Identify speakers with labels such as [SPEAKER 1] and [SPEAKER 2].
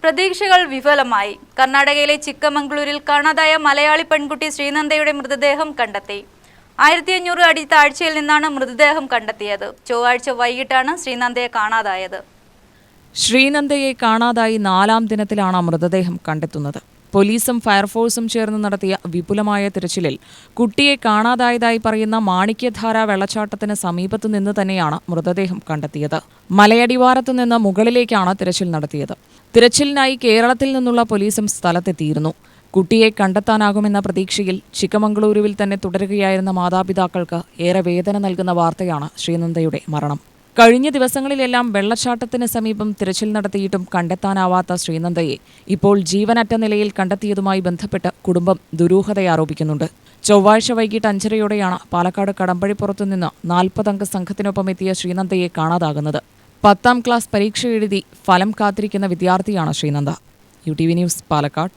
[SPEAKER 1] പ്രതീക്ഷകൾ വിഫലമായി. കർണാടകയിലെ ചിക്കമംഗളൂരിൽ കാണാതായ മലയാളി പെൺകുട്ടി ശ്രീനന്ദയുടെ മൃതദേഹം കണ്ടെത്തി. 1500 അടി താഴ്ചയിൽ നിന്നാണ് മൃതദേഹം കണ്ടെത്തിയത്. ചൊവ്വാഴ്ച വൈകിട്ടാണ് ശ്രീനന്ദയെ കാണാതായത്.
[SPEAKER 2] ശ്രീനന്ദയെ കാണാതായി 4-ാം ദിനത്തിലാണ് മൃതദേഹം കണ്ടെത്തുന്നത്. പോലീസും ഫയർഫോഴ്സും ചേർന്ന് നടത്തിയ വിപുലമായ തിരച്ചിലിൽ കുട്ടിയെ കാണാതായതായി പറയുന്ന മാണിക്യധാര വെള്ളച്ചാട്ടത്തിന് സമീപത്തു നിന്ന് തന്നെയാണ് മൃതദേഹം കണ്ടെത്തിയത്. മലയടിവാരത്തു നിന്ന് മുകളിലേക്കാണ് തിരച്ചിൽ നടത്തിയത്. തിരച്ചിലിനായി കേരളത്തിൽ നിന്നുള്ള പോലീസും സ്ഥലത്തെത്തിയിരുന്നു. കുട്ടിയെ കണ്ടെത്താനാകുമെന്ന പ്രതീക്ഷയിൽ ചിക്കമംഗളൂരുവിൽ തന്നെ തുടരുകയായിരുന്ന മാതാപിതാക്കൾക്ക് ഏറെ വേദന നൽകുന്ന വാർത്തയാണ് ശ്രീനന്ദയുടെ മരണം. കഴിഞ്ഞ ദിവസങ്ങളിലെല്ലാം വെള്ളച്ചാട്ടത്തിന് സമീപം തിരച്ചിൽ നടത്തിയിട്ടും കണ്ടെത്താനാവാത്ത ശ്രീനന്ദയെ ഇപ്പോൾ ജീവനറ്റ നിലയിൽ കണ്ടെത്തിയതുമായി ബന്ധപ്പെട്ട് കുടുംബം ദുരൂഹതയാരോപിക്കുന്നുണ്ട്. ചൊവ്വാഴ്ച വൈകിട്ട് 5:30യോടെയാണ് പാലക്കാട് കടമ്പഴിപ്പുറത്തു നിന്ന് 40 അംഗ സംഘത്തിനൊപ്പം എത്തിയ ശ്രീനന്ദയെ കാണാതാകുന്നത്. 10ാം ക്ലാസ് പരീക്ഷ എഴുതി ഫലം കാത്തിരിക്കുന്ന വിദ്യാർത്ഥിയാണ് ശ്രീനന്ദ. UTV news, Palakkad.